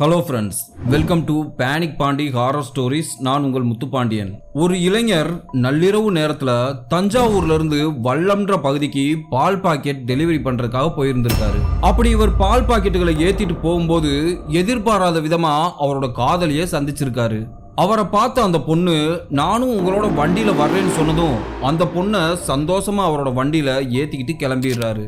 Hello friends, welcome to panic Pandi horror stories. நான் உங்கள் முத்துப்பாண்டியன். ஒரு இளைஞர் நள்ளிரவு நேரத்துல தஞ்சாவூர்ல இருந்து வல்லம்ன்ற பகுதிக்கு பால் பாக்கெட் டெலிவரி பண்றதுக்காக போயிருந்திருக்காரு. அப்படி இவர் பால் பாக்கெட்டுகளை ஏத்திட்டு போகும்போது எதிர்பாராத விதமா அவரோட காதலியை சந்திச்சிருக்காரு. அவரை பார்த்த அந்த பொண்ணு நானும் உங்களோட வண்டியில வர்றேன்னு சொன்னதும் அந்த பொண்ணை சந்தோஷமா அவரோட வண்டியில ஏத்திக்கிட்டு கிளம்பிடுறாரு.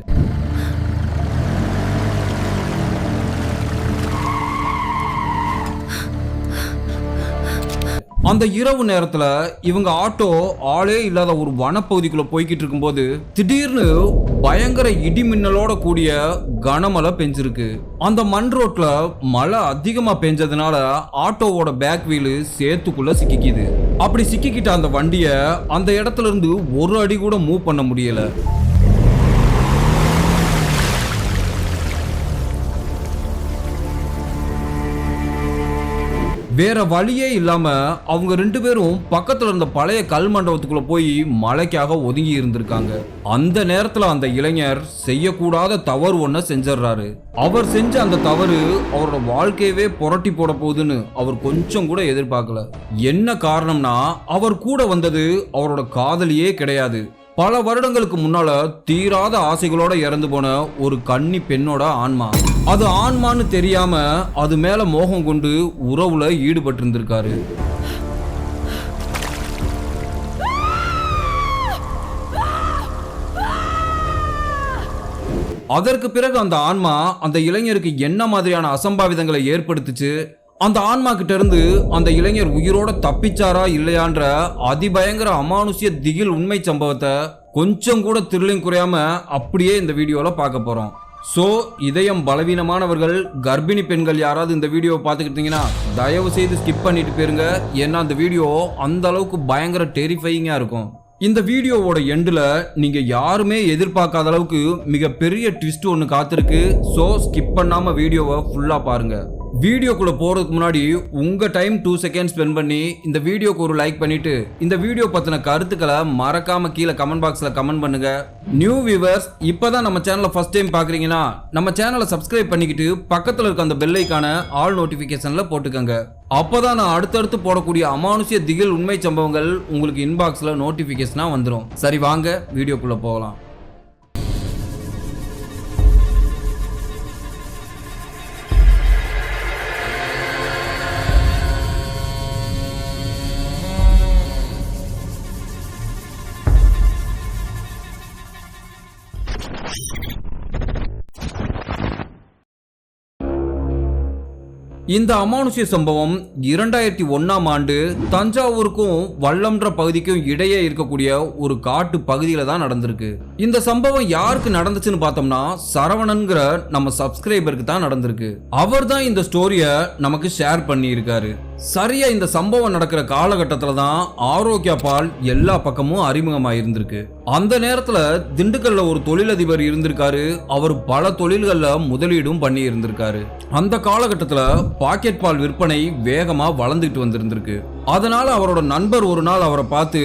அந்த இரவு நேரத்துல இவங்க ஆட்டோ ஆளே இல்லாத ஒரு வனப்பகுதிக்குள்ள போய்கிட்டு இருக்கும்போது திடீர்னு பயங்கர இடி மின்னலோட கூடிய கனமழை பெஞ்சிருக்கு. அந்த மண் ரோட்ல மழை அதிகமா பெஞ்சதுனால ஆட்டோவோட பேக் வீலு சேத்துக்குள்ள சிக்கிக்குது. அப்படி சிக்கிக்கிட்ட அந்த வண்டிய அந்த இடத்துல இருந்து ஒரு அடி கூட மூவ் பண்ண முடியல. வேற வழியே இல்லாம அவங்க ரெண்டு பேரும் பக்கத்துல இருந்த பழைய கல் மண்டபத்துக்குள்ள போய் மழைக்காக ஒதுங்கி இருந்திருக்காங்க. அந்த நேரத்துல அந்த இளைஞர் செய்யக்கூடாத தவறு ஒன்ன செஞ்சிடறாரு. அவர் செஞ்ச அந்த தவறு அவரோட வாழ்க்கையவே புரட்டி போட போகுதுன்னு அவர் கொஞ்சம் கூட எதிர்பார்க்கல. என்ன காரணம்னா அவர் கூட வந்தது அவரோட காதலியே கிடையாது. பல வருடங்களுக்கு முன்னால தீராத ஆசைகளோட இறந்து போன ஒரு கன்னி பெண்ணோட ஆன்மா. அது ஆன்மான்னு தெரியாம அது மேல மோகம் கொண்டு உறவுல ஈடுபட்டு இருந்திருக்காரு. அதற்கு பிறகு அந்த ஆன்மா அந்த இளைஞருக்கு என்ன மாதிரியான அசம்பாவிதங்களை ஏற்படுத்துச்சு, அந்த ஆன்மா கிட்ட இருந்து அந்த இளைஞர் உயிரோட தப்பிச்சாரா இல்லையான்ற அதிபயங்கர அமானுஷ்ய திகில் உண்மை சம்பவத்தை கொஞ்சம் கூட த்ரில்லிங் குறையாம அப்படியே இந்த வீடியோல பார்க்க போறோம். சோ இதயம் பலவீனமானவர்கள், கர்ப்பிணி பெண்கள் யாராவது இந்த வீடியோவை பார்த்துக்கிட்டீங்கன்னா தயவு செய்து ஸ்கிப் பண்ணிட்டு போயிருங்க. ஏன்னா அந்த வீடியோ அந்த அளவுக்கு பயங்கர டெரிஃபையிங்கா இருக்கும். இந்த வீடியோவோட எண்டில் நீங்கள் யாருமே எதிர்பார்க்காத அளவுக்கு மிகப்பெரிய ட்விஸ்ட் ஒன்று காத்திருக்கு. ஸோ ஸ்கிப் பண்ணாமல் வீடியோவை ஃபுல்லாக பாருங்கள். வீடியோக்குள்ளே போகிறதுக்கு முன்னாடி உங்கள் டைம் 2 செகண்ட் ஸ்பெண்ட் பண்ணி இந்த வீடியோக்கு ஒரு லைக் பண்ணிவிட்டு இந்த வீடியோ பற்றின கருத்துக்களை மறக்காமல் கீழே கமெண்ட் பாக்ஸில் கமெண்ட் பண்ணுங்கள். நியூ வியூவர்ஸ் இப்போ தான் நம்ம சேனலை ஃபஸ்ட் டைம் பார்க்குறீங்கன்னா நம்ம சேனலை சப்ஸ்கிரைப் பண்ணிக்கிட்டு பக்கத்தில் இருக்க அந்த பெல் ஐக்கான ஆல் நோட்டிஃபிகேஷனில் போட்டுக்கோங்க. அப்போதான் நான் அடுத்தடுத்து போடக்கூடிய அமானுஷ்ய திகில் உண்மை சம்பவங்கள் உங்களுக்கு இன்பாக்ஸில் நோட்டிஃபிகேஷனாக வந்துடும். சரி வாங்க வீடியோக்குள்ளே போகலாம். இந்த அமானுஷ்ய சம்பவம் 2001ஆம் ஆண்டு தஞ்சாவூருக்கும் வல்லம்ன்ற பகுதிக்கும் இடையே இருக்கக்கூடிய ஒரு காட்டு பகுதியில தான் நடந்திருக்கு. இந்த சம்பவம் யாருக்கு நடந்துச்சுன்னு பார்த்தோம்னா சரவணன்கிற நம்ம சப்ஸ்கிரைபருக்கு தான் நடந்திருக்கு. அவர் தான் இந்த ஸ்டோரிய நமக்கு ஷேர் பண்ணி இருக்காரு. சரியா இந்த சம்பவம் நடக்கிற காலகட்டத்துல தான் ஆரோக்கியா பால் எல்லா பக்கமும் அறிமுகமாயிருந்திருக்கு. அந்த நேரத்துல திண்டுக்கல்ல ஒரு தொழிலதிபர் இருந்திருக்காரு. அவர் பல தொழில்கள்ல முதலீடும் பண்ணி இருந்திருக்காரு. அந்த காலகட்டத்துல பாக்கெட் பால் விற்பனை வேகமா வளர்ந்துட்டு வந்திருந்திருக்கு. அதனால அவரோட நண்பர் ஒரு நாள் அவரை பார்த்து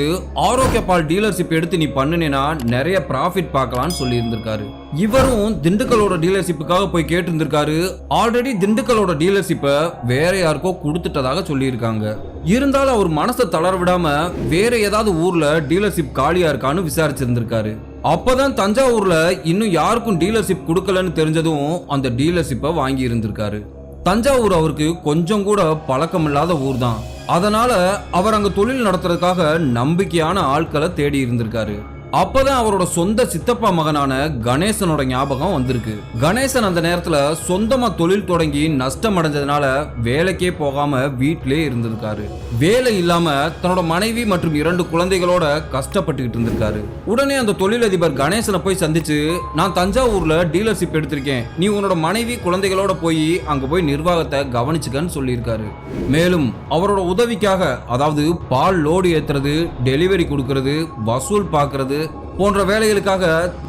ஆரோக்கிய பால் டீலர்ஷிப் எடுத்து நீ பண்ணுனேனா நிறைய ப்ராஃபிட் பார்க்கலாம்னு சொல்லி இருந்திருக்காரு. இவரும் திண்டுக்கலோட டீலர்ஷிப்புக்காக போய் கேட்டு இருந்திருக்காரு. ஆல்ரெடி திண்டுக்கலோட டீலர்ஷிப்பை வேற யாருக்கோ கொடுத்துட்டதாக சொல்லி இருக்காங்க. இருந்தாலும் அவர் மனசை தளர விடாம வேற ஏதாவது ஊர்ல டீலர்ஷிப் காலியா இருக்கான்னு விசாரிச்சிருந்திருக்காரு. அப்பதான் தஞ்சாவூர்ல இன்னும் யாருக்கும் டீலர்ஷிப் கொடுக்கலன்னு தெரிஞ்சதும் அந்த டீலர்ஷிப்பை வாங்கி இருந்திருக்காரு. தஞ்சாவூர் அவருக்கு கொஞ்சம் கூட பழக்கம் இல்லாத ஊர் தான். அதனால அவர் அங்க தொழில் நடத்துறதுக்காக நம்பிக்கையான ஆட்களை தேடி இருந்திருக்காரு. அப்பதான் அவரோட சொந்த சித்தப்பா மகனான கணேசனோட ஞாபகம் வந்திருக்கு. கணேசன் அந்த நேரத்துல சொந்தமா தொழில் தொடங்கி நஷ்டம் அடைஞ்சதுனால வேலைக்கே போகாம வீட்டிலே இருந்திருக்காரு. வேலை இல்லாம தன்னோட மனைவி மற்றும் 2 குழந்தைகளோட கஷ்டப்பட்டுக்கிட்டு இருந்திருக்காரு. உடனே அந்த தொழிலதிபர் கணேசனை போய் சந்திச்சு, நான் தஞ்சாவூர்ல டீலர்ஷிப் எடுத்திருக்கேன், நீ உன்னோட மனைவி குழந்தைகளோட போய் அங்க போய் நிர்வாகத்தை கவனிச்சுக்கன்னு சொல்லியிருக்காரு. மேலும் அவரோட உதவிக்காக, அதாவது பால் லோடு ஏத்துறது, டெலிவரி கொடுக்கறது, வசூல் பார்க்கறது போன்ற வேலைகளுக்காக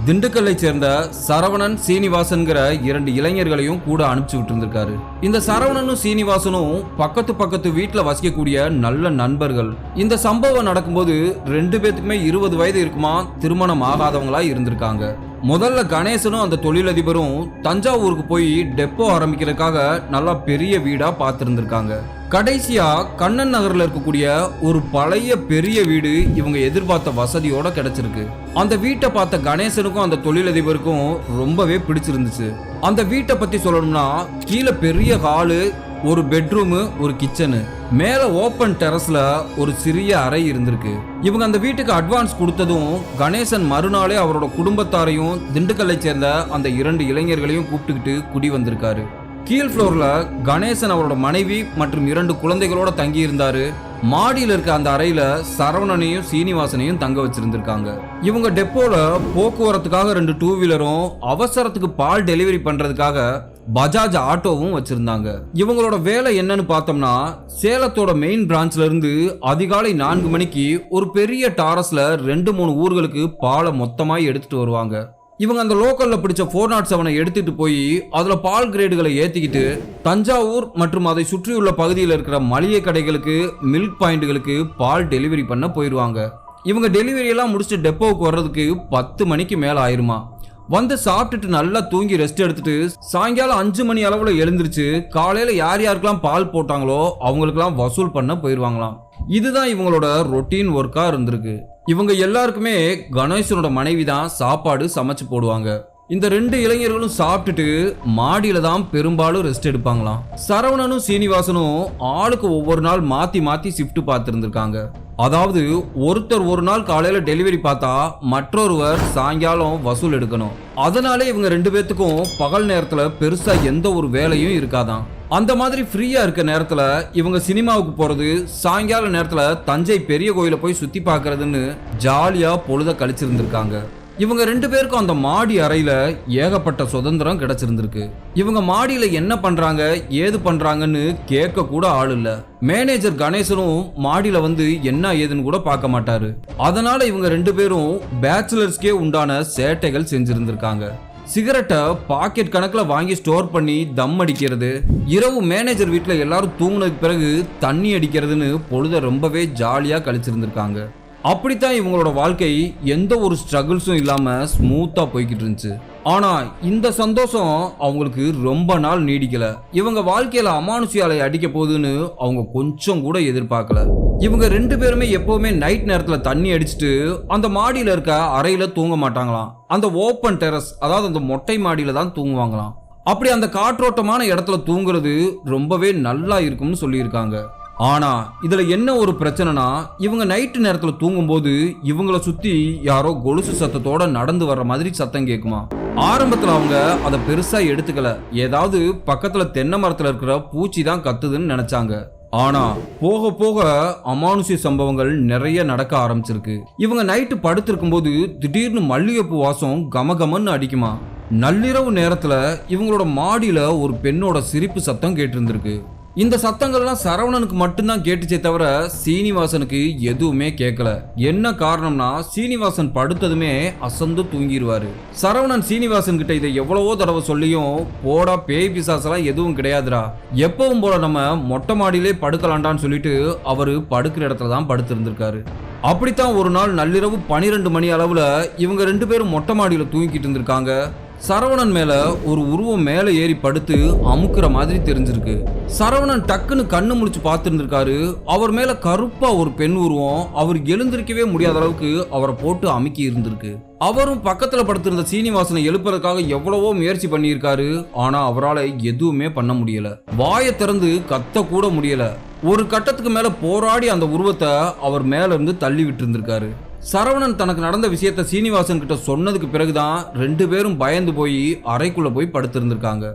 திண்டுக்கல்லை சேர்ந்த சரவணன், சீனிவாசன்கிற 2 இளைஞர்களையும் கூட அனுப்பிச்சு விட்டு இருந்திருக்காரு. இந்த சரவணனும் சீனிவாசனும் பக்கத்து வீட்டுல வசிக்கக்கூடிய நல்ல நண்பர்கள். இந்த சம்பவம் நடக்கும்போது 2 பேத்துக்குமே 20 வயது இருக்குமா, திருமணம் ஆகாதவங்களா இருந்திருக்காங்க. முதல்ல கணேசனும் அந்த தொழிலதிபரும் தஞ்சாவூருக்கு போய் டெப்போ ஆரம்பிக்கிறதுக்காக நல்லா பெரிய வீடா பார்த்திருந்திருக்காங்க. கடைசியா கண்ணன் நகர்ல இருக்கக்கூடிய ஒரு பழைய பெரிய வீடு இவங்க எதிர்பார்த்த வசதியோட கிடைச்சிருக்கு. அந்த வீட்டை பார்த்த கணேசனுக்கும் அந்த தொழிலதிபருக்கும் ரொம்பவே பிடிச்சிருந்துச்சு. அந்த வீட்டை பத்தி சொல்லணும்னா கீழே பெரிய ஹாலு, ஒரு பெட்ரூமு, ஒரு கிச்சனு, மேல ஓப்பன் டெரஸ்ல ஒரு சிறிய அறை இருந்திருக்கு. இவங்க அந்த வீட்டுக்கு அட்வான்ஸ் கொடுத்ததும் கணேசன் மறுநாளே அவரோட குடும்பத்தாரையும் திண்டுக்கல்லை சேர்ந்த அந்த 2 இளைஞர்களையும் கூப்பிட்டுக்கிட்டு குடி வந்திருக்காரு. கீழ் ஃப்ளோர்ல கணேசன் அவரோட மனைவி மற்றும் 2 குழந்தைகளோட தங்கி இருந்தாரு. மாடியில் இருக்க அந்த அறையில சரவணனையும் சீனிவாசனையும் தங்க வச்சிருந்திருக்காங்க. இவங்க டெப்போல போக்குவரத்துக்காக 2 டூ வீலரும் அவசரத்துக்கு பால் டெலிவரி பண்றதுக்காக பஜாஜ் ஆட்டோவும் வச்சிருந்தாங்க. இவங்களோட வேலை என்னன்னு பார்த்தோம்னா, சேலத்தோட மெயின் பிரான்ச்ல இருந்து அதிகாலை 4 மணிக்கு ஒரு பெரிய டாரஸ்ல 2-3 ஊர்களுக்கு பாலை மொத்தமா எடுத்துட்டு வருவாங்க. இவங்க அந்த லோக்கல்ல பிடிச்ச 407 எடுத்துட்டு போய் அதுல பால் கிரேடுகளை ஏத்திக்கிட்டு தஞ்சாவூர் மற்றும் அதை சுற்றியுள்ள பகுதியில் இருக்கிற மளிகை கடைகளுக்கு, மில்க் பாயிண்ட்களுக்கு பால் டெலிவரி பண்ண போயிடுவாங்க. இவங்க டெலிவரி எல்லாம் முடிச்சுட்டு டெப்போவுக்கு வர்றதுக்கு 10 மணிக்கு மேல ஆயிருமா. வந்து சாப்பிட்டுட்டு நல்லா தூங்கி ரெஸ்ட் எடுத்துட்டு சாயங்காலம் 5 மணி அளவுல எழுந்திருச்சு காலையில யார் யாருக்கெல்லாம் பால் போட்டாங்களோ அவங்களுக்கெல்லாம் வசூல் பண்ண போயிருவாங்களாம். இதுதான் இவங்களோட ரொட்டீன் ஒர்க்கா இருந்திருக்கு. இவங்க எல்லாருக்குமே கணேசனோட மனைவி தான் சாப்பாடு சமைச்சு போடுவாங்க. இந்த 2 இளைஞர்களும் சாப்பிட்டுட்டு மாடியில தான் பெரும்பாலும் ரெஸ்ட் எடுப்பாங்களாம். சரவணனும் சீனிவாசனும் ஆளுக்கு ஒவ்வொரு நாள் மாத்தி மாத்தி ஷிஃப்ட் பார்த்திருந்திருக்காங்க. அதாவது ஒருத்தர் ஒரு நாள் காலையில டெலிவரி பார்த்தா மற்றொருவர் சாயங்காலம் வசூல் எடுக்கணும். அதனாலே இவங்க 2 பேத்துக்கும் பகல் நேரத்துல பெருசா எந்த ஒரு வேலையும் இருக்காதான். அந்த மாதிரி ஃப்ரீயா இருக்க நேரத்துல இவங்க சினிமாவுக்கு போறது, சாயங்கால நேரத்துல தஞ்சை பெரிய கோயில போய் சுத்தி பார்க்கறதுன்னு ஜாலியா பொழுத கழிச்சிருந்திருக்காங்க. இவங்க 2 பேருக்கும் அந்த மாடி அறையில ஏகப்பட்ட சுதந்திரம் கிடைச்சிருந்திருக்கு. இவங்க மாடியில என்ன பண்றாங்க, ஏது பண்றாங்கன்னு கேட்க கூட ஆள் இல்ல. மேனேஜர் கணேசனும் மாடியில வந்து என்ன ஏதுன்னு கூட பார்க்க மாட்டாரு. அதனால இவங்க 2 பேரும் பேச்சுலர்ஸ்க்கே உண்டான சேட்டைகள் செஞ்சிருந்திருக்காங்க. சிகரெட்டை பாக்கெட் கணக்கில் வாங்கி ஸ்டோர் பண்ணி தம் அடிக்கிறது, இரவு மேனேஜர் வீட்டில் எல்லாரும் தூங்குனதுக்கு பிறகு தண்ணி அடிக்கிறதுன்னு பொழுத ரொம்பவே ஜாலியாக கழிச்சிருந்திருக்காங்க. அப்படித்தான் இவங்களோட வாழ்க்கை எந்த ஒரு ஸ்ட்ரகிள்ஸும் இல்லாமல் ஸ்மூத்தாக போய்கிட்டு இருந்துச்சு. ஆனால் இந்த சந்தோஷம் அவங்களுக்கு ரொம்ப நாள் நீடிக்கல. இவங்க வாழ்க்கையில் அமானுஷ்யாலை அடிக்க போகுதுன்னு அவங்க கொஞ்சம் கூட எதிர்பார்க்கல. இவங்க 2 பேருமே எப்பவுமே நைட் நேரத்தில் தண்ணி அடிச்சுட்டு அந்த மாடியில் இருக்க அறையில் தூங்க மாட்டாங்களாம். அந்த ஓப்பன் டெரஸ், அதாவது அந்த மொட்டை மாடியில் தான் தூங்குவாங்களாம். அப்படி அந்த காற்றோட்டமான இடத்துல தூங்குறது ரொம்பவே நல்லா இருக்கும்னு சொல்லியிருக்காங்க. ஆனா இதுல என்ன ஒரு பிரச்சனைனா, இவங்க நைட்டு நேரத்துல தூங்கும்போது இவங்களை சுத்தி யாரோ கொலுசு சத்தத்தோட நடந்து வர்ற மாதிரி சத்தம் கேட்குமா. ஆரம்பத்துல அவங்க அதை பெருசா எடுத்துக்கல, ஏதாவது பக்கத்துல தென்னை மரத்துல இருக்கிற பூச்சி தான் கத்துதுன்னு நினைச்சாங்க. ஆனா போக போக அமானுஷ்ய சம்பவங்கள் நிறைய நடக்க ஆரம்பிச்சிருக்கு. இவங்க நைட்டு படுத்திருக்கும் போது திடீர்னு மல்லிகைப்பூ வாசம் கமகமன்னு அடிக்குமா. நள்ளிரவு நேரத்துல இவங்களோட மாடியில ஒரு பெண்ணோட சிரிப்பு சத்தம் கேட்டிருந்திருக்கு. இந்த சத்தங்கள்லாம் சரவணனுக்கு மட்டும்தான் கேட்டுச்சே தவிர சீனிவாசனுக்கு எதுவுமே கேட்கல. என்ன காரணம்னா, சீனிவாசன் படுத்ததுமே அசந்து தூங்கிடுவாரு. சரவணன் சீனிவாசன் கிட்ட இதை எவ்வளவோ தடவை சொல்லியும், போடா பேய் பிசாசெல்லாம் எதுவும் கிடையாதுடா, எப்பவும் போல நம்ம மொட்டை மாடியிலே படுக்கலாண்டான்னு சொல்லிட்டு அவரு படுக்கிற இடத்துல தான் படுத்திருந்திருக்காரு. அப்படித்தான் ஒரு நாள் நள்ளிரவு 12 மணி அளவுல இவங்க 2 பேரும் மொட்டை மாடியில தூங்கிட்டு இருந்திருக்காங்க. சரவணன் மேல ஒரு உருவம் மேல ஏறி படுத்து அமுக்குற மாதிரி தெரிஞ்சிருக்கு. சரவணன் டக்குன்னு கண்ணு முழிச்சு பார்த்துருந்துருக்காரு. அவர் மேல கருப்பா ஒரு பெண் உருவம் அவர் எழுந்திருக்கவே முடியாத அளவுக்கு அவரை போட்டு அமுக்கி இருந்திருக்கு. அவரும் பக்கத்துல படுத்திருந்த சீனிவாசனை எழுப்புறதுக்காக எவ்வளவோ முயற்சி பண்ணியிருக்காரு. ஆனா அவரால் எதுவுமே பண்ண முடியல. வாயை திறந்து கத்த கூட முடியல. ஒரு கட்டத்துக்கு மேல போராடி அந்த உருவத்தை அவர் மேல இருந்து தள்ளி விட்டு இருந்திருக்காரு. சரவணன் தனக்கு நடந்த விஷயத்த சீனிவாசன் கிட்ட சொன்னதுக்கு பிறகுதான் 2 பேரும் பயந்து போய் அறைக்குள்ள போய் படுத்திருந்திருக்காங்க.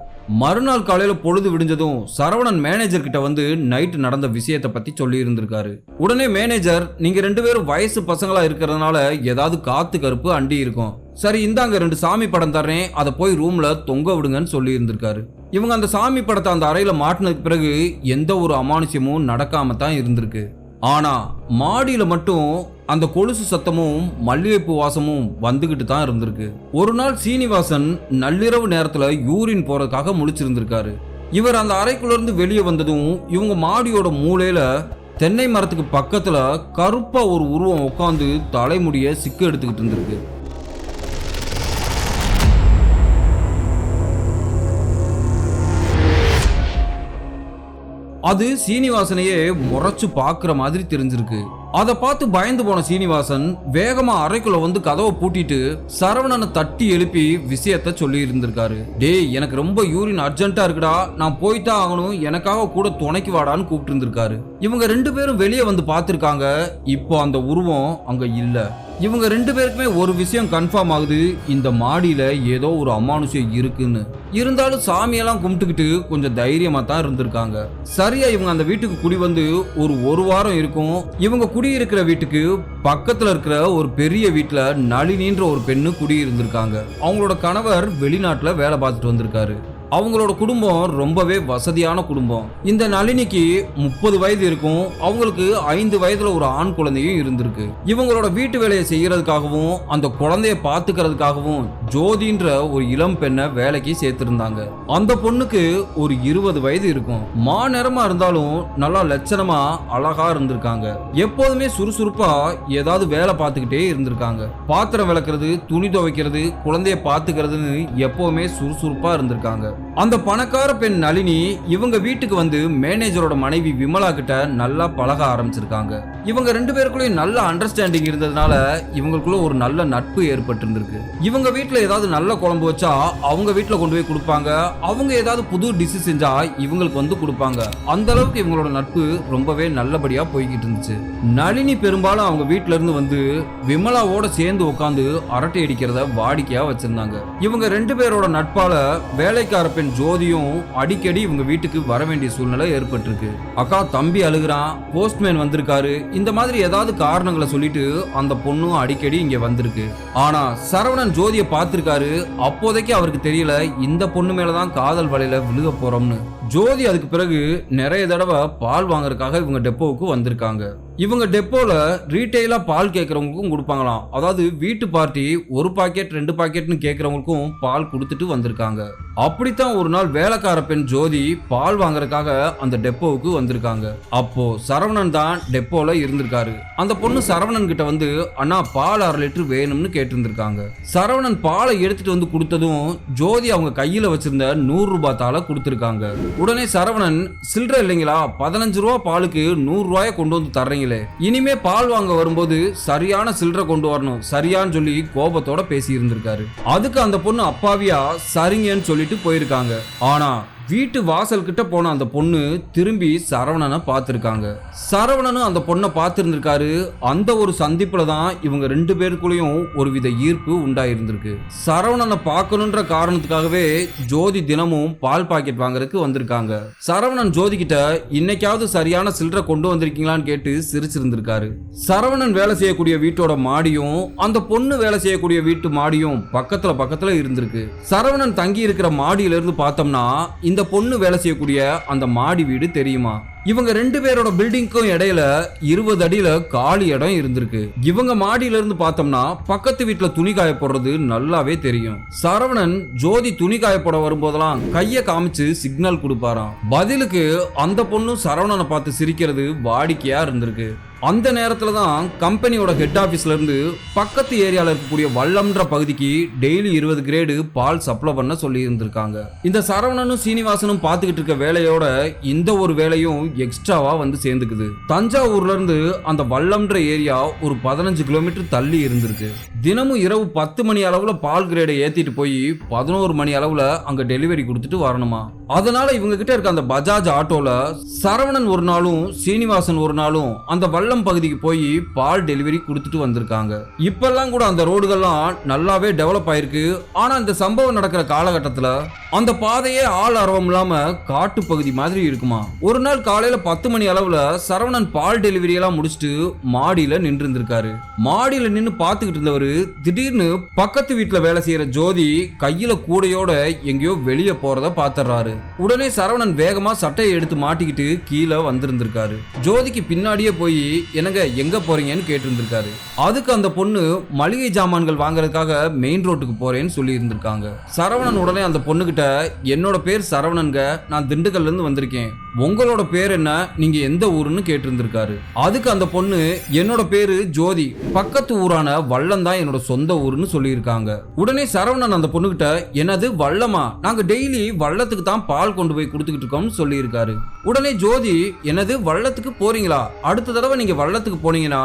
மறுநாள் காலையில பொழுது விடிஞ்சதும் சரவணன் மேனேஜர் கிட்ட வந்து நைட்டு நடந்த விஷயத்தை பத்தி சொல்லி இருந்திருக்காரு. உடனே மேனேஜர், நீங்க 2 பேரும் வயசு பசங்களா இருக்கிறதுனால ஏதாவது காத்து கருப்பு அண்டி இருக்கும், சரி இந்தாங்க 2 சாமி படம் தர்றேன், அதை போய் ரூம்ல தொங்க விடுங்கன்னு சொல்லி இருந்திருக்காரு. இவங்க அந்த சாமி படத்தை அந்த அறையில மாட்டினதுக்கு பிறகு எந்த ஒரு அமானுஷ்யமும் நடக்காம தான் இருந்திருக்கு. ஆனா மாடியில மட்டும் அந்த கொலுசு சத்தமும் மல்லிகைப்பூ வாசமும் வந்துகிட்டு தான் இருந்திருக்கு. ஒரு நாள் சீனிவாசன் நள்ளிரவு நேரத்துல யூரின் போறதுக்காக முழிச்சிருந்திருக்காரு. இவர் அந்த அறைக்குள்ள இருந்து வெளியே வந்ததும் இவங்க மாடியோட மூலையில தென்னை மரத்துக்கு பக்கத்துல கருப்பா ஒரு உருவம் உட்காந்து தலைமுடிய சிக்கு எடுத்துக்கிட்டு இருந்திருக்கு. அது சீனிவாசனையே முறைச்சு பாக்குற மாதிரி தெரிஞ்சிருக்கு. அதை பார்த்து பயந்து போன சீனிவாசன் வேகமா அறைக்குள்ள வந்து கதவை பூட்டிட்டு சரவணனை தட்டி எழுப்பி விஷயத்த சொல்லி இருந்திருக்காரு. டேய், எனக்கு ரொம்ப யூரின் அர்ஜென்ட்டா இருக்குடா, நான் போய்தான் ஆகணும், எனக்காக கூட துணைக்கு வாடான்னு கூப்பிட்டு இருந்திருக்காரு. இவங்க 2 பேரும் வெளியே வந்து பார்த்திருக்காங்க. இப்போ அந்த உருவம் அங்க இல்ல. இவங்க 2 பேருக்குமே ஒரு விஷயம் கன்ஃபார்ம் ஆகுது, இந்த மாடியில ஏதோ ஒரு அமானுஷம் இருக்குன்னு. இருந்தாலும் சாமியெல்லாம் கும்பிட்டுக்கிட்டு கொஞ்சம் தைரியமா தான் இருந்திருக்காங்க. சரியா இவங்க அந்த வீட்டுக்கு குடி வந்து ஒரு வாரம் இருக்கும். இவங்க குடியிருக்கிற வீட்டுக்கு பக்கத்துல இருக்கிற ஒரு பெரிய வீட்டுல நளினின்ற ஒரு பெண்ணு குடி இருந்திருக்காங்க. அவங்களோட கணவர் வெளிநாட்டுல வேலை பார்த்துட்டு வந்திருக்காரு. அவங்களோட குடும்பம் ரொம்பவே வசதியான குடும்பம். இந்த நளினிக்கு 30 வயது இருக்கும். அவங்களுக்கு 5 வயதுல ஒரு ஆண் குழந்தையும் இருந்திருக்கு. இவங்களோட வீட்டு வேலையை செய்யறதுக்காகவும் அந்த குழந்தைய பாத்துக்கிறதுக்காகவும் ஜோதின்ற ஒரு இளம் பெண்ணை வேலைக்கு சேர்த்திருந்தாங்க. அந்த பொண்ணுக்கு ஒரு 20 வயது இருக்கும். மாநேரமா இருந்தாலும் நல்லா லட்சணமா அழகா இருந்திருக்காங்க. எப்போதுமே சுறுசுறுப்பா ஏதாவது வேலை பார்த்துக்கிட்டே இருந்திருக்காங்க. பாத்திரம் விளக்குறது, துணி துவைக்கிறது, குழந்தைய பாத்துக்கிறதுன்னு எப்பவுமே சுறுசுறுப்பா இருந்திருக்காங்க. அந்த பணக்கார பெண் நளினி இவங்க வீட்டுக்கு வந்து மேனேஜரோட மனைவி விமலா கிட்ட நல்லா பழக ஆரம்பிச்சிருக்காங்க. இவங்க 2 பேருக்குள்ளேயும் நல்ல அண்டர்ஸ்டாண்டிங் இருந்ததுனால இவங்களுக்குள்ள ஒரு நல்ல நட்பு ஏற்பட்டு இருந்திருக்கு. இவங்க வீட்டுல ஏதாவது நல்ல குழம்பு வச்சா அவங்க வீட்டுல கொண்டு போய் கொடுப்பாங்க. அவங்க ஏதாவது புது டிஷ் செஞ்சா இவங்களுக்கு வந்து கொடுப்பாங்க. அந்த அளவுக்கு இவங்களோட நட்பு ரொம்பவே நல்லபடியா போய்கிட்டு இருந்துச்சு. நளினி பெரும்பாலும் அவங்க வீட்டுல இருந்து வந்து விமலாவோட சேர்ந்து உட்காந்து அரட்டை அடிக்கிறத வாடிக்கையா வச்சிருந்தாங்க. இவங்க 2 பேரோட நட்பால வேலைக்கார பெண் ஜோதியும் அடிக்கடி இவங்க வீட்டுக்கு வர வேண்டிய சூழ்நிலை ஏற்பட்டிருக்கு. அக்கா, தம்பி அழுகுறான், போஸ்ட்மேன் வந்திருக்காரு, இந்த மாதிரி ஏதாவது காரணங்களை சொல்லிட்டு அந்த பொண்ணும் அடிக்கடி இங்க வந்திருக்கு. ஆனா சரவணன் ஜோதியை பார்த்திருக்காரு. அப்போதைக்கு அவருக்கு தெரியல இந்த பொண்ணு மேலதான் காதல் வலையில விழுக போறோம்னு. ஜோதி அதுக்கு பிறகு நிறைய தடவை பால் வாங்கறதுக்காக இவங்க டெப்போவுக்கு வந்திருக்காங்க. இவங்க டெப்போல ரீட்டைலா பால் கேட்கறவங்களுக்கும் கொடுப்பாங்களாம். அதாவது வீட்டு பார்ட்டி 1 பாக்கெட் 2 பாக்கெட்னு கேட்கறவங்களுக்கும் பால் கொடுத்துட்டு வந்திருக்காங்க. அப்படித்தான் ஒரு நாள் வேலைக்கார பெண் ஜோதி பால் வாங்கறதுக்காக அந்த டெப்போவுக்கு வந்திருக்காங்க. அப்போ சரவணன் தான் டெப்போல இருந்திருக்காரு. அந்த பொண்ணு சரவணன் கிட்ட வந்து, அண்ணா பால் 1/2 லிட்டர் வேணும்னு கேட்டிருந்திருக்காங்க. சரவணன் பாலை எடுத்துட்டு வந்து கொடுத்ததும் ஜோதி அவங்க கையில வச்சிருந்த 100 ரூபாய் தாளை கொடுத்திருக்காங்க. உடனே சரவணன், சில்லற இல்லைங்களா, 15 ரூபா பாலுக்கு 100 ரூபாய கொண்டு வந்து தர்றீங்களே, இனிமே பால் வாங்க வரும்போது சரியான சில்லற கொண்டு வரணும் சரியான்னு சொல்லி கோபத்தோட பேசி இருந்திருக்காரு. அதுக்கு அந்த பொண்ணு அப்பாவியா சரிங்கன்னு சொல்லிட்டு போயிருக்காங்க. ஆனா வீட்டு வாசல் கிட்ட போன அந்த பொண்ணு திரும்பி சரவணனை பார்த்திருக்காங்க. சரவணனும் அந்த பொண்ணை பார்த்திருந்திருக்காரு. அந்த ஒரு சந்திப்புல தான் இவங்க 2 பேருக்குள்ளேயும் ஒருவித ஈர்ப்பு உண்டாயிருந்திருக்கு. சரவணனை பார்க்கணுன்ற காரணத்துக்காகவே ஜோதி தினமும் பால் பாக்கெட் வாங்குறதுக்கு வந்திருக்காங்க. சரவணன் ஜோதி கிட்ட இன்னைக்காவது சரியான சில்லறை கொண்டு வந்திருக்கீங்களான்னு கேட்டு சிரிச்சிருந்திருக்காரு. சரவணன் வேலை செய்யக்கூடிய வீட்டோட மாடியும் அந்த பொண்ணு வேலை செய்யக்கூடிய வீட்டு மாடியும் பக்கத்துல இருந்திருக்கு. சரவணன் தங்கி இருக்கிற மாடியில இருந்து பார்த்தோம்னா இந்த பொண்ணு வேலை செய்யக்கூடிய அந்த மாடி வீடு தெரியுமா? இவங்க 2 பேரோட பில்டிங்க்கும் இடையில 20 அடியில காலி இடம் இருந்திருக்கு. இவங்க மாடியில இருந்து பார்த்தோம்னா பக்கத்து வீட்டுல துணி காய போடுறது நல்லாவே தெரியும். சரவணன் ஜோதி துணி காய போட வரும்போதெல்லாம் கைய காமிச்சு சிக்னல் கொடுப்பாராம். பதிலுக்கு அந்த பொண்ணு சரவணனை பார்த்து சிரிக்கிறது வாடிக்கையா இருந்திருக்கு. அந்த நேரத்துல தான் கம்பெனியோட ஹெட் ஆபீஸ்ல இருந்து பக்கத்து ஏரியால இருக்கக்கூடிய வல்லம்ன்ற பகுதிக்கு டெய்லி 20 கிரேடு பால் சப்ளை பண்ண சொல்லி இருந்திருக்காங்க. இந்த சரவணனும் சீனிவாசனும் பார்த்துக்கிட்டு இருக்க வேலையோட இந்த ஒரு வேலையும் எக்ஸ்ட்ராவா வந்து சேர்ந்துக்குது. தஞ்சாவூர்ல இருந்து அந்த வல்லம்ன்ற ஏரியா ஒரு 15 கிலோமீட்டர் தள்ளி இருந்திருக்கு. தினமும் இரவு 10 மணி அளவுல பால் கிரேடை ஏத்திட்டு போய் 11 மணி அளவுல அங்க டெலிவரி கொடுத்துட்டு வரணுமா. அதனால இவங்க கிட்ட இருக்க அந்த பஜாஜ் ஆட்டோல சரவணன் ஒரு நாளும் சீனிவாசன் ஒரு நாளும் அந்த வல்லம் பகுதிக்கு போய் பால் டெலிவரி கொடுத்துட்டு வந்திருக்காங்க. இப்பெல்லாம் கூட அந்த ரோடுகள்லாம் நல்லாவே டெவலப் ஆயிருக்கு. ஆனா இந்த சம்பவம் நடக்கிற காலகட்டத்துல அந்த பாதையே ஆள் அரவம் இல்லாம காட்டு பகுதி மாதிரி இருக்குமா. ஒரு நாள் காலையில 10 மணி அளவுல சரவணன் பால் டெலிவரி எல்லாம் முடிச்சுட்டு மாடியில நின்று இருந்திருக்காரு. மாடியில நின்று பாத்துக்கிட்டு இருந்தவரு திடீர்னு பக்கத்து வீட்டுல வேலை செய்யற ஜோதி கையில கூடையோட எங்கேயோ வெளியே போறத பாத்துறாரு. உடனே சரவணன் வேகமா சட்டையை எடுத்து மாட்டிக்கிட்டு கீழே வந்திருந்திருக்காரு. ஜோதிக்கு பின்னாடியே போய் என்னங்க எங்க போறீங்கன்னு கேட்டிருந்திருக்காரு. அதுக்கு அந்த பொண்ணு மளிகை ஜாமான்கள் வாங்குறதுக்காக மெயின் ரோட்டுக்கு போறேன்னு சொல்லி இருந்திருக்காங்க. சரவணன் உடனே அந்த பொண்ணு கிட்ட, என்னோட பேர் சரவணன்க, நான் திண்டுக்கல்ல இருந்து வந்திருக்கேன், உங்களோட பேர் என்ன, நீங்க எந்த ஊருன்னு கேட்டிருந்திருக்காரு. அதுக்கு அந்த பொண்ணு என்னோட பேரு ஜோதி, பக்கத்து ஊரான வல்லம் தான் என்னோட சொந்த ஊருன்னு சொல்லியிருக்காங்க. உடனே சரவணன் அந்த பொண்ணுகிட்ட என்னது வல்லமா, நாங்க டெய்லி வல்லத்துக்கு தான் பால் கொண்டு போய் கொடுத்துக்கிட்டு இருக்கோம்னு சொல்லியிருக்காரு. உடனே ஜோதி என்னது வல்லத்துக்கு போறீங்களா, அடுத்த தடவை நீங்க வல்லத்துக்கு போனீங்கன்னா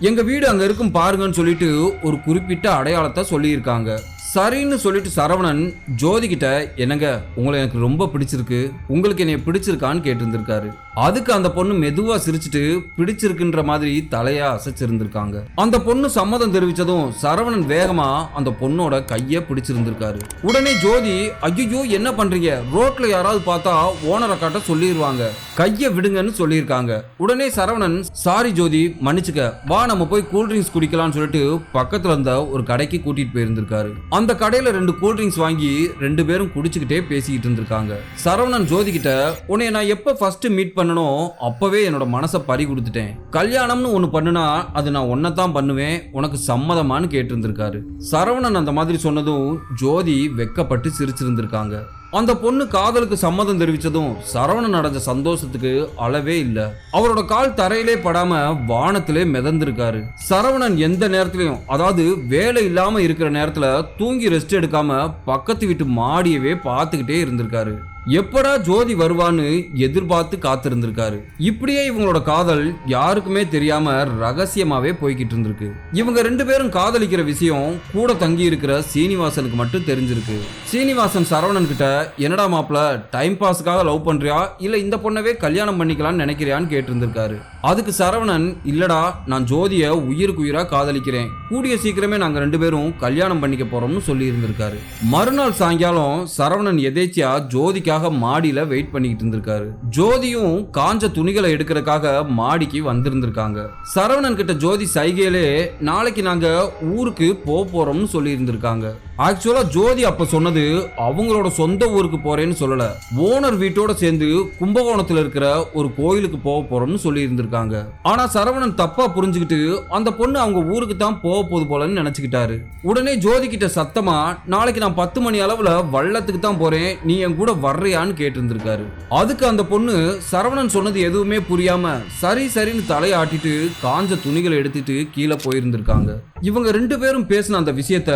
எங்க வீடு அங்க இருக்கும் பாருங்கன்னு சொல்லிட்டு ஒரு குறிப்பிட்ட அடையாளத்தை சொல்லியிருக்காங்க. சரின்னு சொல்லிட்டு சரவணன் ஜோதி கிட்ட என்னங்க உங்களை எனக்கு ரொம்ப பிடிச்சிருக்கு, உங்களுக்கு என்னைய பிடிச்சிருக்கான்னு கேட்டிருந்திருக்காரு. அதுக்கு அந்த பொண்ணு மெதுவா சிரிச்சுட்டு பிடிச்சிருக்குன்ற மாதிரி தலையா அசைச்சிருந்திருக்காங்க. அந்த பொண்ணு சம்மதம் தெரிவிச்சதும் சரவணன் வேகமா அந்த பொண்ணோட கைய பிடிச்சிருந்திருக்காரு. உடனே ஜோதி ஐயோ என்ன பண்றீங்க, ரோட்ல யாராவது பார்த்தா ஓனரை காட்ட சொல்லிடுவாங்க, கைய விடுங்கன்னு சொல்லியிருக்காங்க. உடனே சரவணன் சாரி ஜோதி மன்னிச்சுக்க, வா நம்ம போய் கூல்ட்ரிங்க்ஸ் குடிக்கலாம்னு சொல்லிட்டு பக்கத்துல இருந்த ஒரு கடைக்கு கூட்டிட்டு போயிருந்திருக்காரு. அந்த கடையில 2 கூல்ட்ரிங்க்ஸ் வாங்கி 2 பேரும் குடிச்சுக்கிட்டே பேசிக்கிட்டு இருந்திருக்காங்க. சரவணன் ஜோதி கிட்ட உன்னை நான் எப்ப ஃபர்ஸ்ட் மீட் பண்ணணும் அப்பவே என்னோட மனசை பறி கொடுத்துட்டேன், கல்யாணம்னு ஒண்ணு பண்ணுனா அது நான் ஒன்னதான் பண்ணுவேன், உனக்கு சம்மதமானு கேட்டிருந்திருக்காரு. சரவணன் அந்த மாதிரி சொன்னதும் ஜோதி வெக்கப்பட்டு சிரிச்சிருந்திருக்காங்க. அந்த பொண்ணு காதலுக்கு சம்மதம் தெரிவிச்சதும் சரவணன் அடைஞ்ச சந்தோஷத்துக்கு அளவே இல்ல. அவரோட கால் தரையிலே படாம வானத்திலே மிதந்திருக்காரு. சரவணன் எந்த நேரத்திலையும், அதாவது வேலை இல்லாம இருக்கிற நேரத்துல தூங்கி ரெஸ்ட் எடுக்காம பக்கத்து வீட்டு மாடியவே பார்த்துக்கிட்டே இருந்திருக்காரு. எப்படா ஜோதி வருவான்னு எதிர்பார்த்து காத்திருந்திருக்காரு. இப்படியே இவங்களோட காதல் யாருக்குமே தெரியாம ரகசியமாவே போய்கிட்டு இருந்திருக்கு. இவங்க 2 பேரும் காதலிக்கிற விஷயம் கூட தங்கி இருக்கிற சீனிவாசனுக்கு மட்டும் தெரிஞ்சிருக்கு. சீனிவாசன் சரவணன் கிட்ட என்னடா மாப்ள டைம் பாஸ்க்காக லவ் பண்றியா இல்ல இந்த பொண்ணவே கல்யாணம் பண்ணிக்கலாம்னு நினைக்கிறியான்னு கேட்டிருந்திருக்காரு. அதுக்கு சரவணன் இல்லடா நான் ஜோதிய உயிருக்கு உயிரா காதலிக்கிறேன், கூடிய சீக்கிரமே நாங்க 2 பேரும் கல்யாணம் பண்ணிக்க போறோம்னு சொல்லி இருந்திருக்காரு. மறுநாள் சாயங்காலம் சரவணன் எதேச்சியா ஜோதிக்காக மாடியில வெயிட் பண்ணிட்டு இருந்திருக்காரு. ஜோதியும் காஞ்ச துணிகளை எடுக்கிறதுக்காக மாடிக்கு வந்திருந்திருக்காங்க. சரவணன் கிட்ட ஜோதி சைகையிலே நாளைக்கு நாங்க ஊருக்கு போறோம்னு சொல்லி இருந்திருக்காங்க. ஆக்சுவலா ஜோதி அப்ப சொன்னது அவங்களோட சொந்த ஊருக்கு போறேன்னு சொல்லல, ஓனர் வீட்டோட சேர்ந்து கும்பகோணத்துல இருக்கிற ஒரு கோயிலுக்கு போறோம்னு சொல்லி இருந்திருக்காங்க. ஆனா சரவணன் தப்பா புரிஞ்சுக்கிட்டு அந்த பொண்ணு அவங்க ஊருக்கு தான் போகுது போலன்னு நினைச்சுக்கிட்டாரு. உடனே ஜோதி கிட்ட சத்தமா நாளைக்கு நான் 10 மணி அளவுல வள்ளத்துக்கு தான் போறேன், நீ என் கூட வர்றியான்னு கேட்டிருந்திருக்காரு. அதுக்கு அந்த பொண்ணு சரவணன் சொன்னது எதுவுமே புரியாம சரி சரின்னு தலையாட்டிட்டு காஞ்ச துணிகளை எடுத்துட்டு கீழே போயிருந்திருக்காங்க. இவங்க 2 பேரும் பேசின அந்த விஷயத்த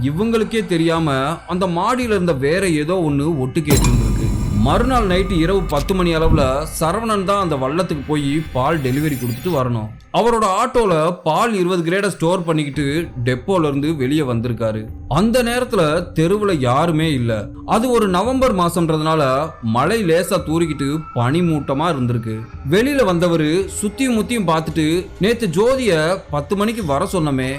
இவங்களுக்கே தெரியாம அந்த மாடியில இருந்த வேற ஏதோ ஒண்ணு ஒட்டு கேட்டு இருந்திருக்கு. மறுநாள் நைட்டு இரவு 10 மணி அளவுல சரவணன் தான் அந்த வள்ளத்துக்கு போய் பால் டெலிவரி கொடுத்துட்டு வரணும். அவரோட ஆட்டோல பால் 20 கிரேட ஸ்டோர் பண்ணிக்கிட்டு டெப்போல இருந்து வெளியே வந்திருக்காரு. அந்த நேரத்துல தெருவுல யாருமே இல்ல. அது ஒரு நவம்பர் மாசம்ன்றதுனால மழை லேசா தூரிக்கிட்டு பனி மூட்டமா இருந்திருக்கு. வெளியில வந்தவரு சுத்தியும் முத்தியும் பார்த்துட்டு நேத்து ஜோதிய 10 மணிக்கு வர சொன்னமே,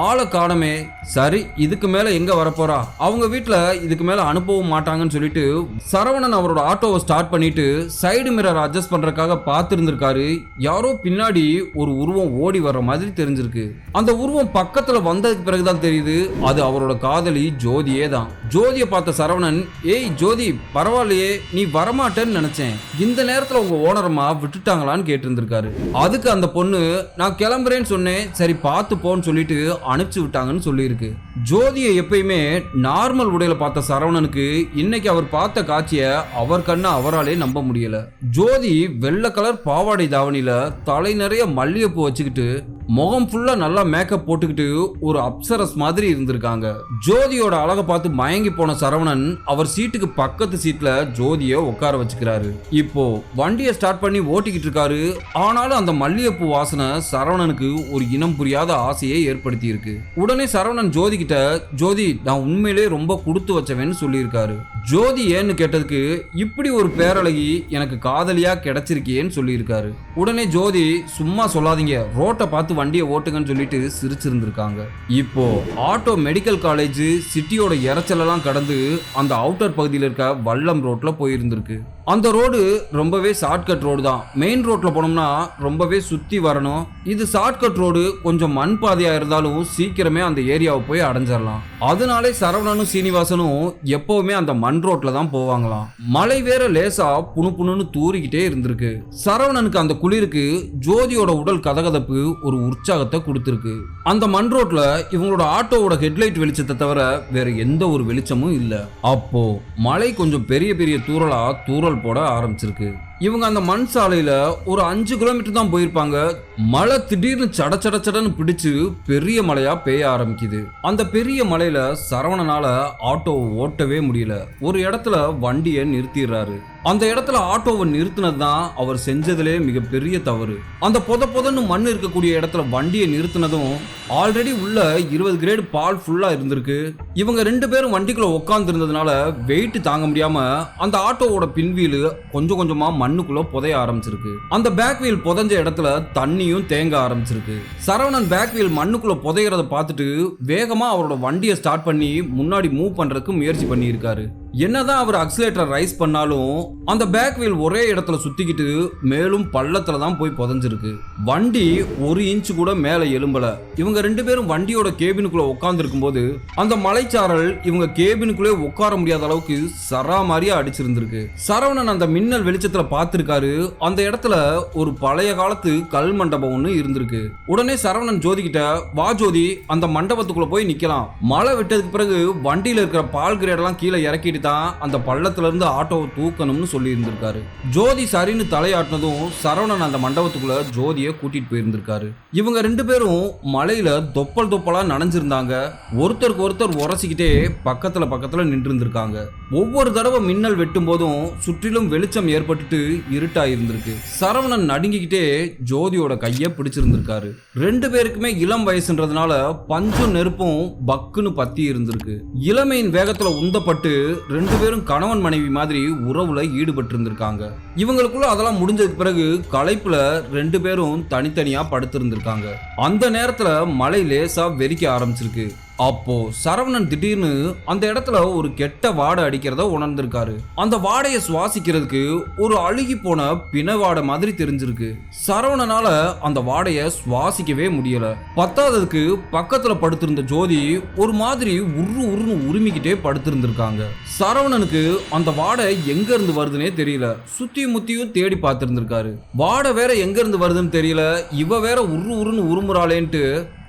ஆளை காணமே, சரி இதுக்கு மேல எங்க வரப்போறா, அவங்க வீட்டுல இதுக்கு மேல அனுப்பவும் மாட்டாங்கன்னு சொல்லிட்டு சரவணன் அவரோட ஆட்டோவை ஸ்டார்ட் பண்ணிட்டு சைடு மிரர் அட்ஜஸ்ட் பண்றதுக்காக பார்த்திருந்திருக்காரு. யாரோ பின்னாடி ஒரு உருவம் ஓடி வர்ற மாதிரி தெரிஞ்சிருக்கு. அந்த உருவம் பக்கத்துல வந்ததுக்கு பிறகுதான் தெரியுது அது அவரோட காதலி ஜோதியே தான். ஜோதியை பார்த்த சரவணன் ஏய் ஜோதி பரவாயில்லையே நீ வரமாட்டேன்னு நினைச்சேன், இந்த நேரத்துல உங்க ஓனரம்மா விட்டுட்டாங்களான்னு கேட்டிருந்திருக்காரு. அதுக்கு அந்த பொண்ணு நான் கிளம்புறேன்னு சொன்னேன், சரி பார்த்து போன்னு சொல்லிட்டு அனுப்பிச்சு விட்டாங்கன்னு சொல்லியிருக்கு. ஜோதியை எப்பயுமே நார்மல் உடையில பார்த்த சரவணனுக்கு இன்னைக்கு அவர் பார்த்த காட்சிய அவர் கண்ணை அவராலே நம்ப முடியல. ஜோதி வெள்ளை கலர் பாவாடை தாவணியில தலை நிறைய மல்லிகைப்பூ வச்சுக்கிட்டு முகம் ஃபுல்லா நல்லா மேக்கப் போட்டுக்கிட்டு ஒரு அப்சரஸ் மாதிரி இருந்திருக்காங்க. ஜோதியோட அழகை பார்த்து மயங்கி போன சரவணன் அவர் சீட்டுக்கு பக்கத்து சீட்ல ஜோதியை உட்கார வச்சுக்கிறாரு. இப்போ வண்டியை ஸ்டார்ட் பண்ணி ஓட்டிக்கிட்டு இருக்காரு. ஆனாலும் அந்த மல்லிகைப்பூ வாசனை சரவணனுக்கு ஒரு இனம் புரியாத ஆசையை ஏற்படுத்தி இருக்கு. உடனே சரவணன் ஜோதி கிட்ட ஜோதி நான் உண்மையிலே ரொம்ப கொடுத்து வச்சவன்னு சொல்லியிருக்காரு. ஜோதி ஏன்னு கேட்டதுக்கு இப்படி ஒரு பேரழகி எனக்கு காதலியா கிடைச்சிருக்கேன்னு சொல்லியிருக்காரு. உடனே ஜோதி சும்மா சொல்லாதீங்க, ரோட்டை பார்த்து வண்டியை ஓட்டுங்கன்னு சொல்லிட்டு சிரிச்சிருந்திருக்காங்க. இப்போ ஆட்டோ மெடிக்கல் காலேஜ் சிட்டியோட இறைச்சலெல்லாம் கடந்து அந்த அவுட்டர் பகுதியில் இருக்க வல்லம் ரோட்ல போயிருந்திருக்கு. அந்த ரோடு ரொம்பவே ஷார்ட்கட் ரோடு தான். மெயின் ரோட்ல போனோம்னா ரொம்பவே சுத்தி வரணும். இது ஷார்ட்கட் ரோடு, கொஞ்சம் மண் பாதையா இருந்தாலும் சீக்கிரமே அந்த ஏரியாவை போய் அடைஞ்சிடலாம். அதனாலே சரவணனும் சீனிவாசனும் எப்பவுமே அந்த மண் ரோட்ல தான் போவாங்களாம். மழை வேற லேசா புணுப்புணுன்னு தூரிக்கிட்டே இருந்திருக்கு. சரவணனுக்கு அந்த குளிருக்கு ஜோதியோட உடல் கதகதப்பு ஒரு உற்சாகத்தை கொடுத்திருக்கு. அந்த மண் ரோட்ல இவங்களோட ஆட்டோவோட ஹெட்லைட் வெளிச்சத்தை தவிர வேற எந்த ஒரு வெளிச்சமும் இல்ல. அப்போ மழை கொஞ்சம் பெரிய பெரிய தூறல் போட ஆரம்பிச்சிருக்கு. இவங்க அந்த மண் சாலையில ஒரு 5 கிலோமீட்டர் தான் போயிருப்பாங்க. மழை திடீர்னு சட சட சடன்னு பிடிச்சு பெரிய மழையா பெய்ய ஆரம்பிக்குது. அந்த பெரிய மழையில சரவணனால ஆட்டோவை ஓட்டவே முடியல. ஒரு இடத்துல வண்டியை நிறுத்திடுறாரு. அந்த இடத்துல ஆட்டோவை நிறுத்தினது தான் அவர் செஞ்சதுலே மிகப்பெரிய தவறு. அந்த பொதன்னு மண் இருக்கக்கூடிய இடத்துல வண்டியை நிறுத்தினதும் ஆல்ரெடி உள்ள 20 கிரேடு பால் ஃபுல்லா இருந்திருக்கு. இவங்க 2 பேரும் வண்டிக்குள்ள உட்கார்ந்து இருந்ததுனால வெயிட் தாங்க முடியாம அந்த ஆட்டோவோட பின்வீல் கொஞ்சம் கொஞ்சமா மண்ணுக்குள்ள புதைய ஆரம்பிச்சிருக்கு. அந்த பேக் வீல் புதைஞ்ச இடத்துல தண்ணியும் தேங்க ஆரம்பிச்சிருக்கு. சரவணன் பேக் வீல் மண்ணுக்குள்ள புதையறத பார்த்துட்டு வேகமா அவரோட வண்டியை ஸ்டார்ட் பண்ணி முன்னாடி மூவ் பண்றதுக்கு முயற்சி பண்ணியிருக்காரு. என்னதான் அவர் அக்ஸலேட்டர் ரைஸ் பண்ணாலும் அந்த பேக் வீல் ஒரே இடத்துல சுத்திக்கிட்டு மேலும் பள்ளத்துல தான் போய் புதைஞ்சிருக்கு. வண்டி 1 இன்ச் கூட மேல எழும்பல. இவங்க 2 பேரும் வண்டியோட கேபினுக்குள்ள உட்கார்ந்து இருக்கும்போது அந்த மலைச்சாரல் இவங்க கேபினுக்குள்ளே உட்கார முடியாத அளவுக்கு சராமாரியா அடிச்சிருந்திருக்கு. சரவணன் அந்த மின்னல் வெளிச்சத்துல பார்த்திருக்காரு. அந்த இடத்துல ஒரு பழைய காலத்து கல் மண்டபம் ஒண்ணு இருந்திருக்கு. உடனே சரவணன் ஜோதி கிட்ட, வா ஜோதி, அந்த மண்டபத்துக்குள்ள போய் நிக்கலாம். மழை விட்டதுக்கு பிறகு வண்டியில இருக்கிற பால் கிரேடெல்லாம் கீழே இறக்கிட்டு தான் அந்த பள்ளத்துல இருந்து ஆட்டோவை தூக்கணும்னு சொல்லி இருந்திருக்காரு. ஜோதி சரின்னு தலையாட்டினதும் சரவணன் அந்த மண்டபத்துக்குள்ள ஜோதியை கூட்டிட்டு போயிருந்திருக்காரு. இவங்க 2 பேரும் மலையில தொப்பலா நனைஞ்சிருந்தாங்க. ஒருத்தருக்கு ஒருத்தர் உரசிக்கிட்டே பக்கத்துல நின்று இருந்திருக்காங்க. ஒவ்வொரு தடவை மின்னல் வெட்டும் போதும் சுற்றிலும் வெளிச்சம் ஏற்பட்டுட்டு இருட்டா இருந்திருக்கு. சரவணன் நடுங்கிக்கிட்டே ஜோதியோட கையை பிடிச்சிருந்திருக்காரு. 2 பேருக்குமே இளம் வயசுன்றதுனால பஞ்சும் நெருப்பும் பக்குன்னு பத்தி இருந்திருக்கு. இளமையின் வேகத்துல உந்தப்பட்டு 2 பேரும் கணவன் மனைவி மாதிரி உறவுல ஈடுபட்டு இருந்திருக்காங்க. இவங்களுக்குள்ள அதெல்லாம் முடிஞ்சதுக்கு பிறகு களைப்புல 2 பேரும் தனித்தனியா படுத்திருந்திருக்காங்க. அந்த நேரத்துல மழை லேசா வெறிக்க ஆரம்பிச்சிருக்கு. அப்போ சரவணன் திடீர்னு அந்த இடத்துல ஒரு கெட்ட வாடை அடிக்கிறத உணர்ந்திருக்காரு. அந்த வாடையை சுவாசிக்கிறதுக்கு ஒரு அழுகி போன பிண வாடை மாதிரி தெரிஞ்சிருக்கு. சரவணனால அந்த வாடையை சுவாசிக்கவே முடியல. பத்தாததுக்கு பக்கத்துல படுத்திருந்த ஜோதி ஒரு மாதிரி உருன்னு உரிமிக்கிட்டே படுத்திருந்திருக்காங்க. சரவணனுக்கு அந்த வாடை எங்க இருந்து வருதுன்னே தெரியல. சுத்தியும் முத்தியும் தேடி பார்த்திருந்திருக்காரு. வாடை வேற எங்க இருந்து வருதுன்னு தெரியல. இவ வேற உருன்னு உருமுறாளேன்ட்டு,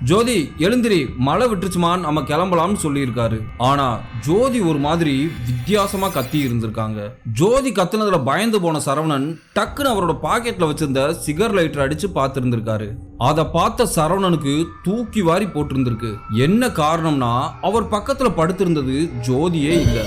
ஜோதி எழுந்திரி, மழை விட்டுருச்சுமா, நம்ம கிளம்பலாம்னு சொல்லியிருக்காரு. ஆனா ஜோதி ஒரு மாதிரி வித்தியாசமா கத்தி இருந்திருக்காங்க. ஜோதி கத்துனதுல பயந்து போன சரவணன் டக்குன்னு அவரோட பாக்கெட்ல வச்சிருந்த சிகர் லைட்டர் அடிச்சு பார்த்திருந்திருக்காரு. அதை பார்த்த சரவணனுக்கு தூக்கி வாரி போட்டிருந்திருக்கு. என்ன காரணம்னா அவர் பக்கத்துல படுத்திருந்தது ஜோதியே இல்ல.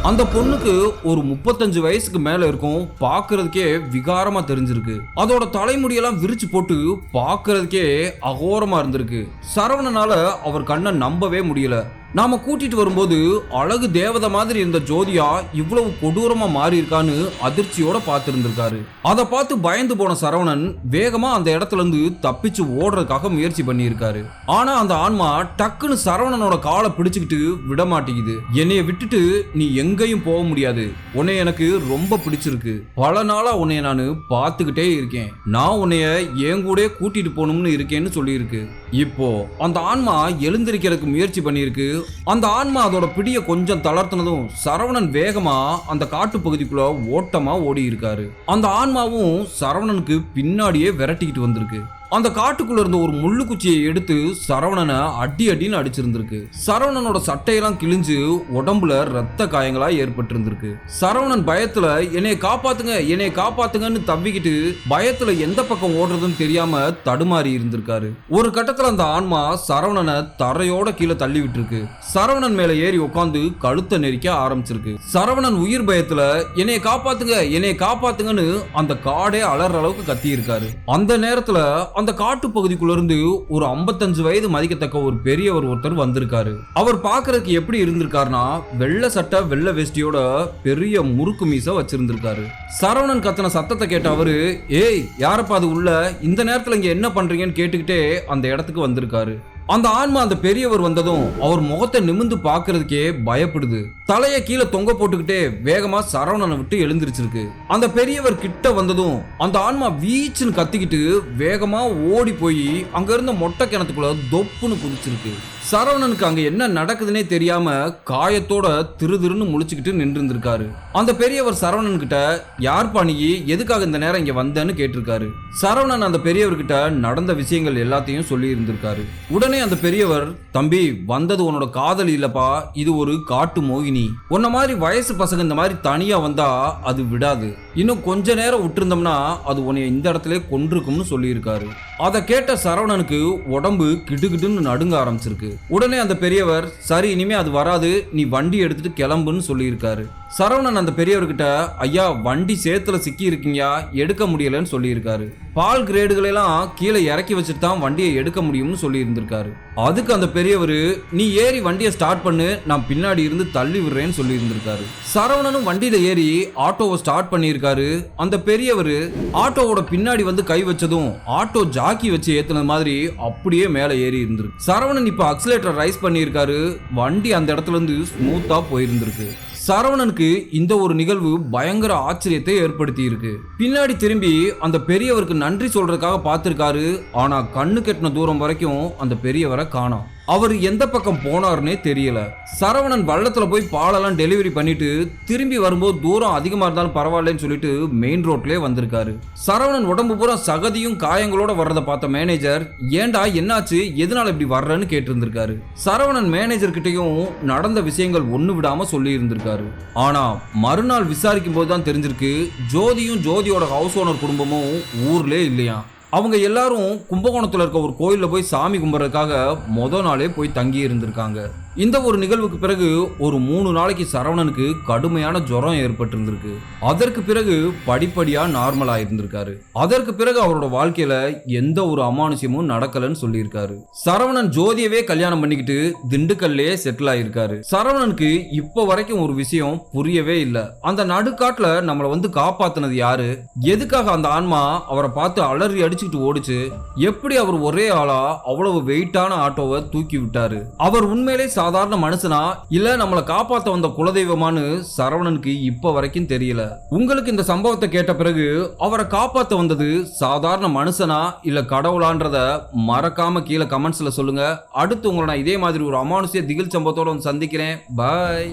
அந்த பொண்ணுக்கு ஒரு 35 வயசுக்கு மேல இருக்கும். பாக்குறதுக்கே விகாரமா தெரிஞ்சிருக்கு. அதோட தலைமுடியெல்லாம் விரிச்சு போட்டு பாக்குறதுக்கே அகோரமா இருந்திருக்கு. சரவணனால அவர் கண்ணை நம்பவே முடியல. நாம கூட்டிட்டு வரும்போது அழகு தேவதை மாதிரி இருந்த ஜோதியா இவ்வளவு கொடூரமா மாறி இருக்கான்னு அதிர்ச்சியோட பார்த்திருந்திருக்காரு. அதை பார்த்து பயந்து போன சரவணன் வேகமா அந்த இடத்துல இருந்து தப்பிச்சு ஓடுறதுக்காக முயற்சி பண்ணியிருக்காரு. ஆனா அந்த ஆன்மா டக்குன்னு சரவணனோட காலை பிடிச்சுக்கிட்டு விட மாட்டேங்குது. என்னைய விட்டுட்டு நீ எங்கேயும் போக முடியாது. உன்னை எனக்கு ரொம்ப பிடிச்சிருக்கு. பல நாளா உன்னைய நான் பார்த்துக்கிட்டே இருக்கேன். நான் உன்னைய என் கூட கூட்டிட்டு போகணும்னு இருக்கேன்னு சொல்லியிருக்கு. இப்போ அந்த ஆன்மா எழுந்திருக்கிறதுக்கு முயற்சி பண்ணியிருக்கு. அந்த ஆன்மா அதோட பிடிய கொஞ்சம் தளர்த்தினதும் சரவணன் வேகமா அந்த காட்டு பகுதிக்குள்ள ஓட்டமா ஓடி இருக்காரு. அந்த ஆன்மாவும் சரவணனுக்கு பின்னாடியே விரட்டிக்கிட்டு வந்திருக்கு. அந்த காட்டுக்குள்ள இருந்த ஒரு முள்ளுக்குச்சியை எடுத்து சரவணனை அடின்னு அடிச்சிருந்திருக்கு. சரவணனோட சட்டையெல்லாம் கிழிஞ்சு உடம்புல ரத்த காயங்களா ஏற்பட்டிருந்திருக்கு. சரவணன் பயத்துல என்னைய காப்பாத்துங்கன்னு தவிக்கிட்டு பயத்துல எந்த பக்கம் ஓடுறதுன்னு தெரியாம தடுமாறி இருந்திருக்காரு. ஒரு கட்டத்துல அந்த ஆன்மா சரவணனை தரையோட கீழே தள்ளி விட்டுருக்கு. சரவணன் மேல ஏறி உட்காந்து கழுத்தை நெரிக்க ஆரம்பிச்சிருக்கு. சரவணன் உயிர் பயத்துல என்னைய காப்பாத்துங்கன்னு அந்த காடே அலற அளவுக்கு கத்தி இருக்காரு. அந்த நேரத்துல அந்த காட்டு பகுதிக்குள்ள இருந்து ஒரு 55 வயது மதிக்கத்தக்க ஒரு பெரியவர் ஒருத்தர் வந்திருக்காரு. அவர் பாக்குறதுக்கு எப்படி இருந்திருக்காருன்னா வெள்ளை சட்டை வெள்ளை வேஷ்டியோட பெரிய முறுக்கு மீசை வச்சிருந்திருக்காரு. சரவணன் கத்தின சத்தத்தை கேட்ட அவரு, ஏய் யாரப்பா அது உள்ள, இந்த நேரத்துல இங்க என்ன பண்றீங்கன்னு கேட்டுக்கிட்டே அந்த இடத்துக்கு வந்திருக்காரு. அந்த ஆன்மா அந்த பெரியவர் வந்ததும் அவர் முகத்தை நிமிந்து பாக்குறதுக்கே பயப்படுது. தலைய கீழே தொங்க போட்டுக்கிட்டே வேகமா சரவணனை விட்டு எழுந்திருச்சிருக்கு. அந்த பெரியவர் கிட்ட வந்ததும் அந்த ஆன்மா வீச்சுன்னு கத்திக்கிட்டு வேகமா ஓடி போய் அங்க இருந்த மொட்டை கிணத்துக்குள்ள தொப்புன்னு குதிச்சிருக்கு. சரவணனுக்கு அங்க என்ன நடக்குதுன்னே தெரியாம காயத்தோட திருன்னு முழிச்சுக்கிட்டு நின்று இருந்திருக்காரு. அந்த பெரியவர் சரவணன் கிட்ட, யார்பா நீ, எதுக்காக இந்த நேரம் இங்க வந்தேன்னு கேட்டிருக்காரு. சரவணன் அந்த பெரியவர்கிட்ட நடந்த விஷயங்கள் எல்லாத்தையும் சொல்லி இருந்திருக்காரு. உடனே உடனே அந்த பெரியவர், தம்பி வந்தது உன்னோட காதல் இல்லப்பா, இது ஒரு காட்டு மோகினி. உன்ன மாதிரி வயசு பசங்க இந்த மாதிரி தனியா வந்தா அது விடாது. இன்னும் கொஞ்ச நேரம் விட்டுருந்தோம்னா அது உன்னைய இந்த இடத்துல கொன்றுக்கும்னு சொல்லியிருக்காரு. அதை கேட்ட சரவணனுக்கு உடம்பு கிடுகிடுன்னு நடுங்க ஆரம்பிச்சிருக்கு. உடனே அந்த பெரியவர், சரி இனிமே அது வராது, நீ வண்டி எடுத்துட்டு கிளம்புன்னு சொல்லியிருக்காரு. சரவணன் அந்த பெரியவர்கிட்ட, ஐயா வண்டி சேத்துல சிக்கி இருக்கீங்க, எடுக்க முடியலன்னு சொல்லியிருக்காரு. பால் கிரேடுகளெல்லாம் கீழே இறக்கி வச்சுட்டு தான் வண்டியை எடுக்க முடியும்னு சொல்லி இருந்திருக்காரு. அதுக்கு அந்த பெரியவர், நீ ஏறி வண்டியை ஸ்டார்ட் பண்ணு, நான் பின்னாடி இருந்து தள்ளி விடுறேன்னு சொல்லி இருந்திருக்காரு. சரவணனும் வண்டியில ஏறி ஆட்டோவை ஸ்டார்ட் பண்ணியிருக்காரு. அந்த பெரியவர் ஆட்டோவோட பின்னாடி வந்து கை வச்சதும் ஆட்டோ ஜாக்கி வச்சு ஏத்துனது மாதிரி அப்படியே மேலே ஏறி இருந்திருக்கு. சரவணன் இப்ப அக்ஸலேட்டர் ரைஸ் பண்ணியிருக்காரு. வண்டி அந்த இடத்துல இருந்து ஸ்மூத்தா போயிருந்திருக்கு. சரவணனுக்கு இந்த ஒரு நிகழ்வு பயங்கர ஆச்சரியத்தை ஏற்படுத்தி இருக்கு. பின்னாடி திரும்பி அந்த பெரியவருக்கு நன்றி சொல்றதுக்காக பார்த்திருக்காரு. ஆனா கண்ணு கெட்டின தூரம் வரைக்கும் அந்த பெரியவரை காணோம். அவர் எந்த பக்கம் போனார்னே தெரியல. சரவணன் வள்ளத்துல போய் பாலெல்லாம் டெலிவரி பண்ணிட்டு திரும்பி வரும்போது தூரம் அதிகமா இருந்தாலும் பரவாயில்லன்னு சொல்லிட்டு மெயின் ரோட்லயே வந்திருக்காரு. சரவணன் உடம்பு பூரா சகதியும் காயங்களோட வர்றதை பார்த்த மேனேஜர், ஏண்டா என்னாச்சு, எதனால இப்படி வர்றன்னு கேட்டு இருந்திருக்காரு. சரவணன் மேனேஜர் கிட்டையும் நடந்த விஷயங்கள் ஒண்ணு விடாம சொல்லி இருந்திருக்காரு. ஆனா மறுநாள் விசாரிக்கும் போது தான் தெரிஞ்சிருக்கு, ஜோதியும் ஜோதியோட ஹவுஸ் ஓனர் குடும்பமும் ஊர்லே இல்லையா. அவங்க எல்லாரும் கும்பகோணத்துல இருக்க ஒரு கோயில்ல போய் சாமி கும்பிட்றதுக்காக முத நாளே போய் தங்கி இருந்திருக்காங்க. இந்த ஒரு நிகழ்வுக்கு பிறகு ஒரு 3 நாளைக்கு சரவணனுக்கு கடுமையான ஜுரம் ஏற்பட்டிருந்திருக்கு. அதற்கு பிறகு படிப்படியா நார்மல் ஆயிருந்திருக்காரு. அதற்கு பிறகு அவரோட வாழ்க்கையில எந்த ஒரு அமானுஷ்யமும் நடக்கலன்னு சொல்லியிருக்காரு. சரவணன் ஜோதியவே கல்யாணம் பண்ணிக்கிட்டு திண்டுக்கல்லே செட்டில் ஆயிருக்காரு. சரவணனுக்கு இப்ப வரைக்கும் ஒரு விஷயம் புரியவே இல்லை. அந்த நடுக்காட்டுல நம்மளை வந்து காப்பாத்தினது யாரு, எதுக்காக அந்த ஆன்மா அவரை பார்த்து அலறி அடிச்சுக்கிட்டு ஓடிச்சு, எப்படி அவர் ஒரே ஆளா அவ்வளவு வெயிட்டான ஆட்டோவை தூக்கி விட்டாரு, அவர் உண்மையிலே சாதாரண மனுஷனா இல்ல நம்மளை காப்பாத்த வந்த குலதெய்வமானு சரவணனுக்கு இப்ப வரைக்கும் தெரியல. உங்களுக்கு இந்த சம்பவத்தை கேட்ட பிறகு அவரை காப்பாத்த வந்தது சாதாரண மனுஷனா இல்ல கடவுளான்றத மறக்காம கீழே கமெண்ட்ஸ்ல சொல்லுங்க. அடுத்து உங்களை நான் இதே மாதிரி ஒரு அமானுஷ்ய திகில் சம்பவத்தோட சந்திக்கிறேன். பாய்.